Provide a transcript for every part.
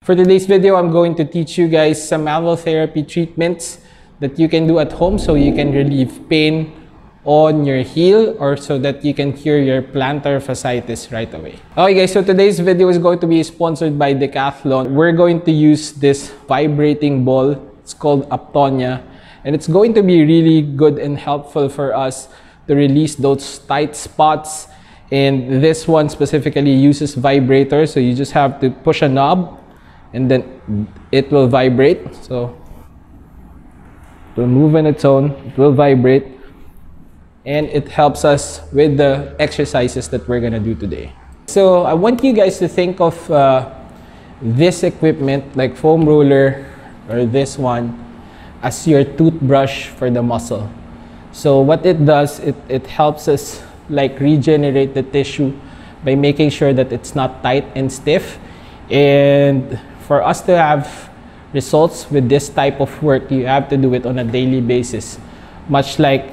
For today's video, I'm going to teach you guys some manual therapy treatments that you can do at home so you can relieve pain on your heel or so that you can cure your plantar fasciitis right away. Okay guys, so today's video is going to be sponsored by Decathlon. We're going to use this vibrating ball. It's called Aptonia, and it's going to be really good and helpful for us to release those tight spots. And this one specifically uses vibrators, so you just have to push a knob and then it will vibrate. So it will move on its own, it will vibrate, and it helps us with the exercises that we're gonna do today. So I want you guys to think of this equipment like foam roller or this one as your toothbrush for the muscle. So what it does, it helps us like regenerate the tissue by making sure that it's not tight and stiff. And for us to have results with this type of work, you have to do it on a daily basis, much like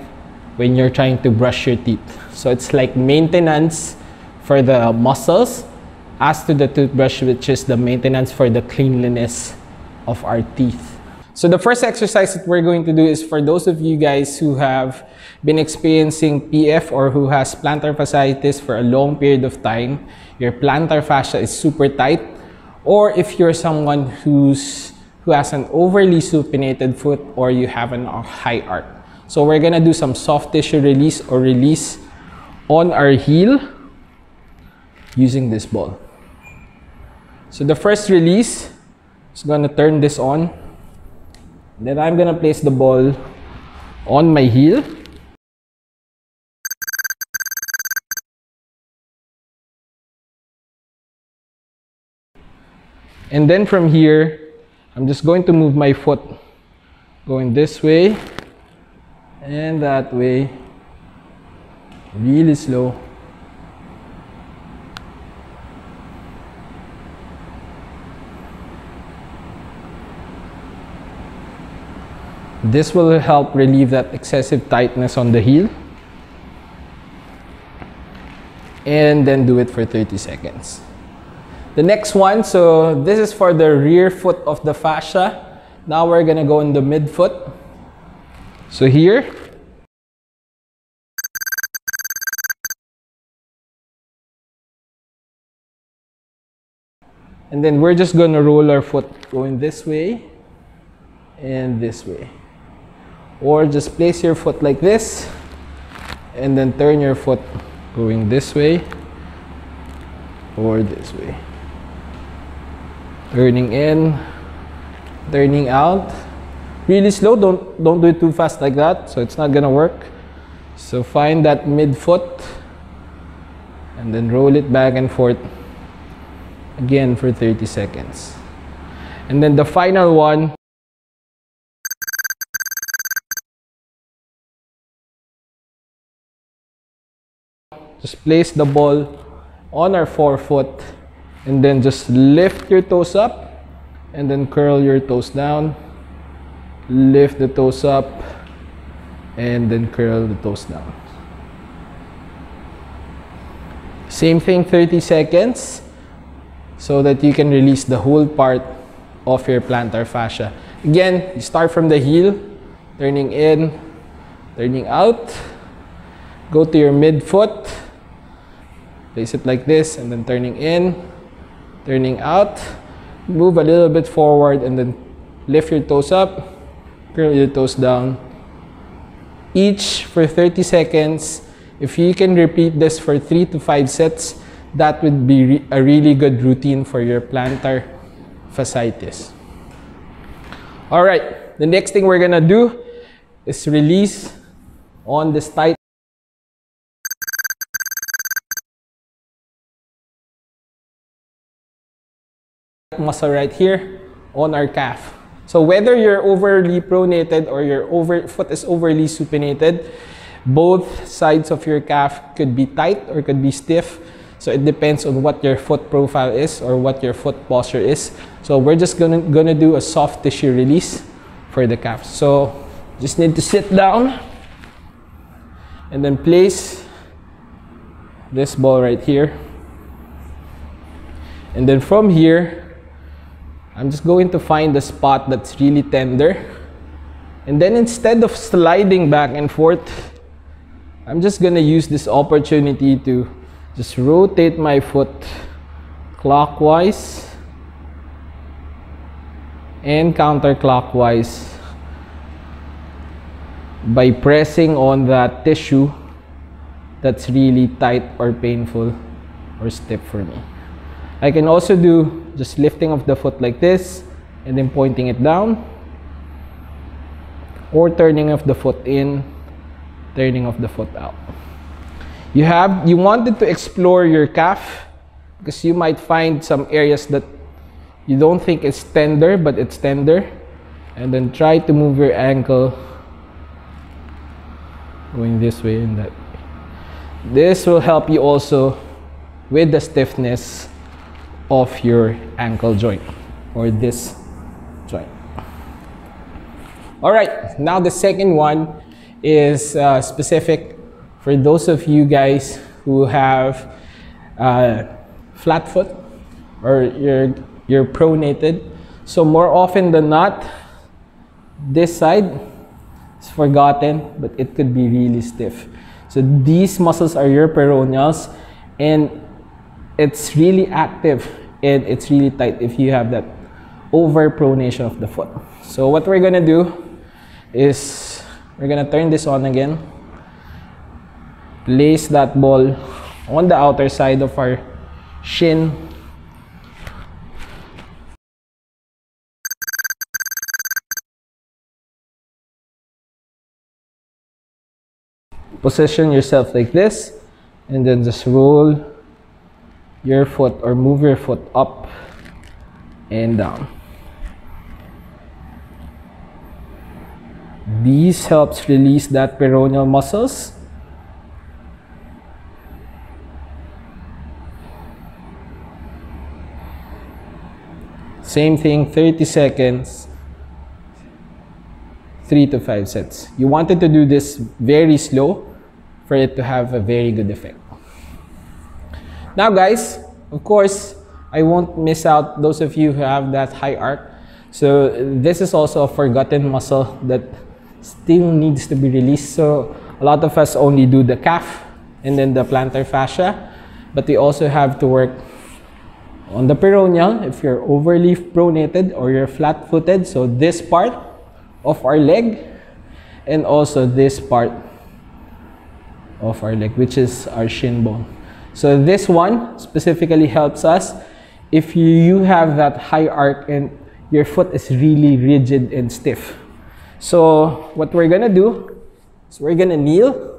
when you're trying to brush your teeth. So it's like maintenance for the muscles as to the toothbrush, which is the maintenance for the cleanliness of our teeth. So the first exercise that we're going to do is for those of you guys who have been experiencing PF or who has plantar fasciitis for a long period of time, your plantar fascia is super tight, or if you're someone who has an overly supinated foot or you have a high arch. So we're gonna do some soft tissue release or release on our heel using this ball. So the first release is gonna turn this on. Then I'm gonna place the ball on my heel. And then from here, I'm just going to move my foot going this way and that way, really slow. This will help relieve that excessive tightness on the heel. And then do it for 30 seconds. The next one, so this is for the rear foot of the fascia. Now we're gonna go in the midfoot. So here. And then we're just gonna roll our foot going this way and this way. Or just place your foot like this and then turn your foot going this way or this way. Turning in, turning out. Really slow, don't do it too fast like that, so it's not gonna work. So find that midfoot and then roll it back and forth again for 30 seconds. And then the final one, just place the ball on our forefoot and then just lift your toes up and then curl your toes down. Lift the toes up and then curl the toes down. Same thing, 30 seconds, so that you can release the whole part of your plantar fascia. Again, you start from the heel, turning in, turning out. Go to your midfoot. Place it like this and then turning in, turning out. Move a little bit forward and then lift your toes up, curl your toes down. Each for 30 seconds. If you can repeat this for 3 to 5 sets, that would be a really good routine for your plantar fasciitis. All right, the next thing we're gonna do is release on this tight muscle right here on our calf. So whether you're overly pronated or your foot is overly supinated, both sides of your calf could be tight or could be stiff. So it depends on what your foot profile is or what your foot posture is. So we're just gonna do a soft tissue release for the calf. So just need to sit down and then place this ball right here. And then from here, I'm just going to find the spot that's really tender. And then instead of sliding back and forth, I'm just gonna use this opportunity to just rotate my foot clockwise and counterclockwise by pressing on that tissue that's really tight or painful or stiff for me. I can also do just lifting of the foot like this and then pointing it down, or turning of the foot in, turning of the foot out. You wanted to explore your calf because you might find some areas that you don't think is tender, but it's tender. And then try to move your ankle going this way and that way. This will help you also with the stiffness of your ankle joint or this joint. All right, now the second one is specific for those of you guys who have flat foot or you're pronated. So more often than not, this side is forgotten, but it could be really stiff. So these muscles are your peroneals, and it's really active and it's really tight if you have that overpronation of the foot. So what we're gonna do is we're gonna turn this on again. Place that ball on the outer side of our shin. Position yourself like this and then just roll your foot or move your foot up and down. These helps release that peroneal muscles. Same thing, 30 seconds, 3 to 5 sets. You wanted to do this very slow for it to have a very good effect. Now guys, of course, I won't miss out those of you who have that high arc. So this is also a forgotten muscle that still needs to be released. So a lot of us only do the calf and then the plantar fascia, but we also have to work on the peroneal if you're overly pronated or you're flat-footed. So this part of our leg and also this part of our leg, which is our shin bone. So this one specifically helps us if you have that high arc and your foot is really rigid and stiff. So what we're gonna do is we're gonna kneel.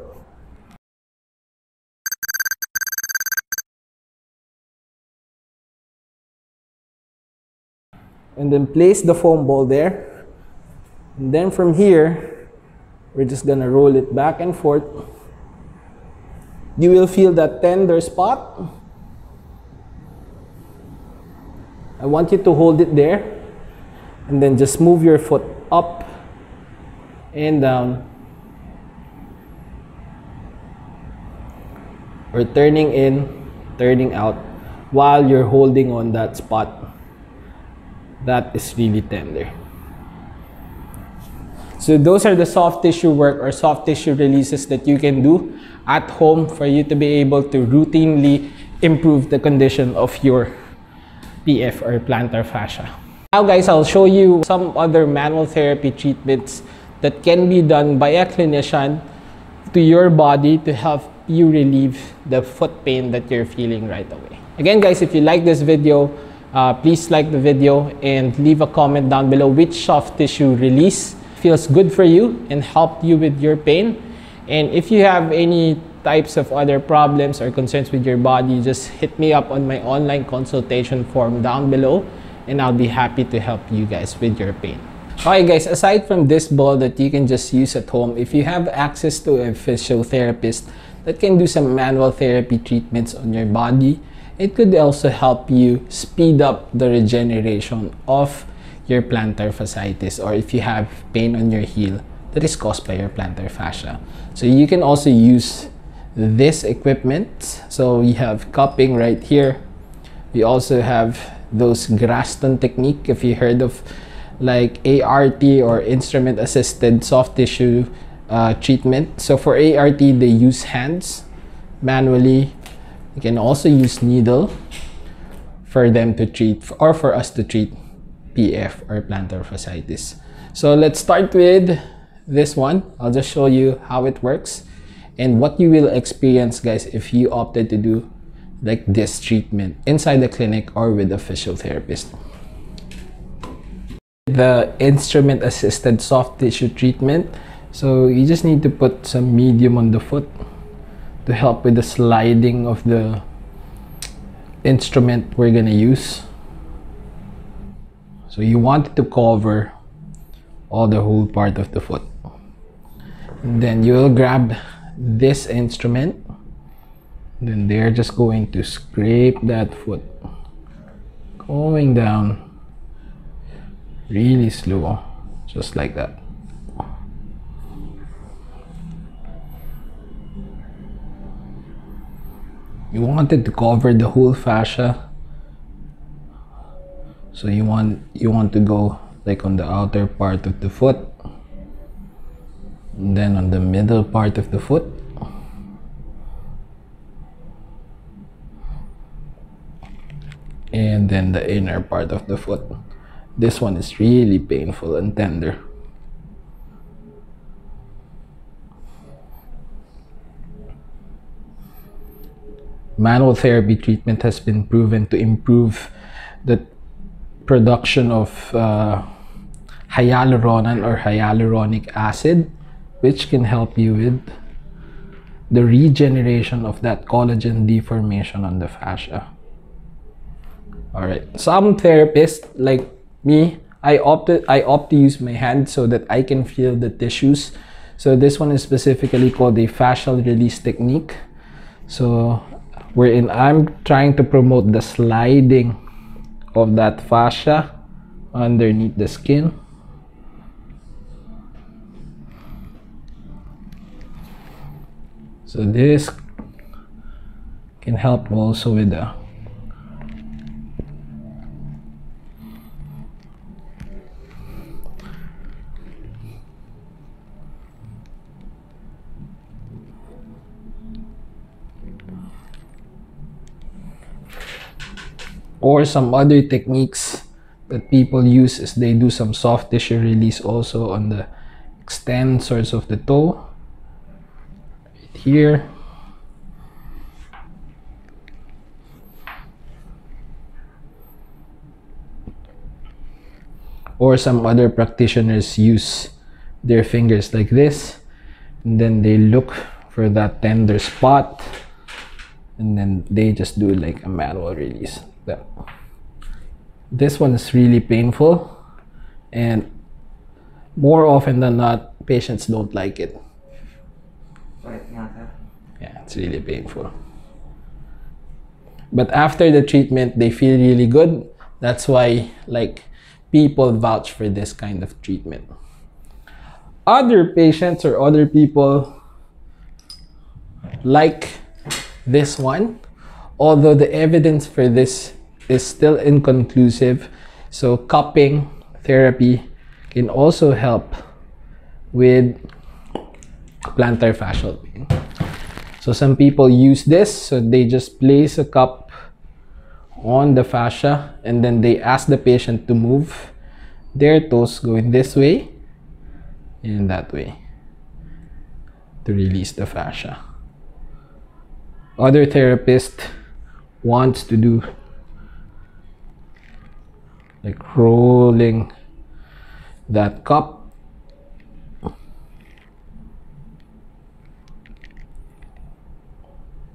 And then place the foam ball there. And then from here, we're just gonna roll it back and forth. You will feel that tender spot. I want you to hold it there. And then just move your foot up and down. Or turning in, turning out while you're holding on that spot. That is really tender. So those are the soft tissue work or soft tissue releases that you can do at home for you to be able to routinely improve the condition of your PF or plantar fascia. Now guys, I'll show you some other manual therapy treatments that can be done by a clinician to your body to help you relieve the foot pain that you're feeling right away. Again guys, if you like this video, please like the video and leave a comment down below which soft tissue release feels good for you and helped you with your pain. And if you have any types of other problems or concerns with your body, just hit me up on my online consultation form down below and I'll be happy to help you guys with your pain. Okay guys, aside from this ball that you can just use at home, if you have access to a physiotherapist that can do some manual therapy treatments on your body, it could also help you speed up the regeneration of your plantar fasciitis, or if you have pain on your heel that is caused by your plantar fascia. So you can also use this equipment. So we have cupping right here. We also have those graston technique, if you heard of like ART or instrument assisted soft tissue treatment. So for ART, they use hands manually. You can also use needle for them to treat, or for us to treat PF or plantar fasciitis. So let's start with this one. I'll just show you how it works and what you will experience, guys, if you opted to do like this treatment inside the clinic or with a physiotherapist. The instrument assisted soft tissue treatment, so you just need to put some medium on the foot to help with the sliding of the instrument we're gonna use. So you want it to cover all the whole part of the foot. And then you will grab this instrument, then they're just going to scrape that foot, going down really slow, just like that. You want it to cover the whole fascia, so you want to go like on the outer part of the foot, and then on the middle part of the foot, and then the inner part of the foot. This one is really painful and tender. Manual therapy treatment has been proven to improve the production of hyaluronan or hyaluronic acid, which can help you with the regeneration of that collagen deformation on the fascia. All right, some therapists like me, I opt to use my hand so that I can feel the tissues. So this one is specifically called a fascial release technique. So wherein I'm trying to promote the sliding of that fascia underneath the skin. So this can help also with the or some other techniques that people use is they do some soft tissue release also on the extensors of the toe, right here. Or some other practitioners use their fingers like this, and then they look for that tender spot, and then they just do like a manual release. This one is really painful, and more often than not, patients don't like it. Yeah, it's really painful. But after the treatment, they feel really good. That's why like people vouch for this kind of treatment. Other patients or other people like this one, although the evidence for this is still inconclusive. So cupping therapy can also help with plantar fascial pain. So some people use this, so they just place a cup on the fascia, and then they ask the patient to move their toes going this way and that way to release the fascia. Other therapist wants to do like rolling that cup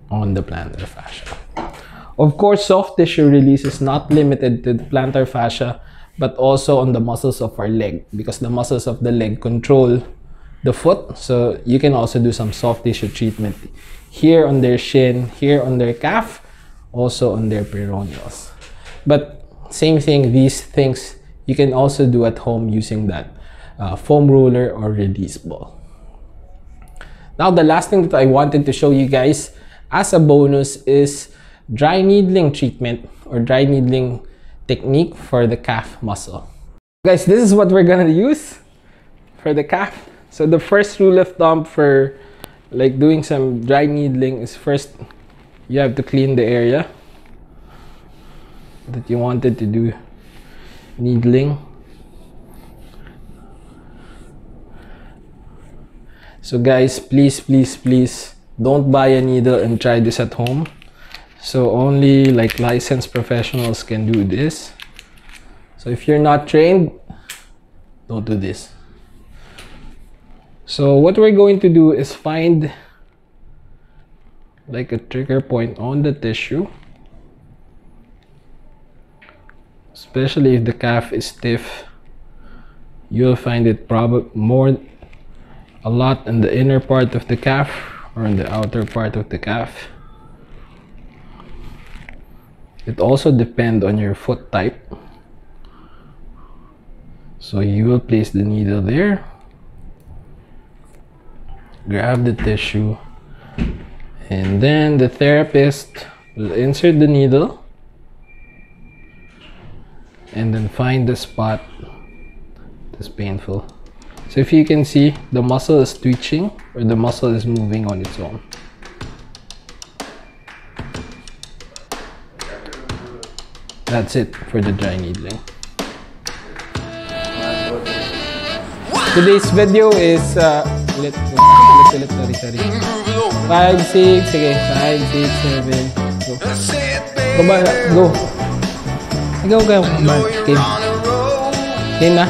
on the plantar fascia. Of course, soft tissue release is not limited to the plantar fascia, but also on the muscles of our leg, because the muscles of the leg control the foot. So you can also do some soft tissue treatment here on their shin, here on their calf, also on their peroneals. But same thing, these things you can also do at home using that foam roller or release ball. Now, the last thing that I wanted to show you guys as a bonus is dry needling treatment or dry needling technique for the calf muscle. Guys, this is what we're gonna use for the calf. So the first rule of thumb for like doing some dry needling is, first you have to clean the area that you wanted to do needling. So guys, please don't buy a needle and try this at home. So only like licensed professionals can do this. So if you're not trained, don't do this. So what we're going to do is find like a trigger point on the tissue, especially if the calf is stiff. You'll find it probably a lot in the inner part of the calf or in the outer part of the calf. It also depends on your foot type. So you will place the needle there, grab the tissue, and then the therapist will insert the needle and then find the spot that's painful. So if you can see, the muscle is twitching or the muscle is moving on its own. That's it for the dry needling. Today's video is ulit, sorry. 5, 6, sige, 5, 6, 7, go. Baba, go. Go. Game. Game na.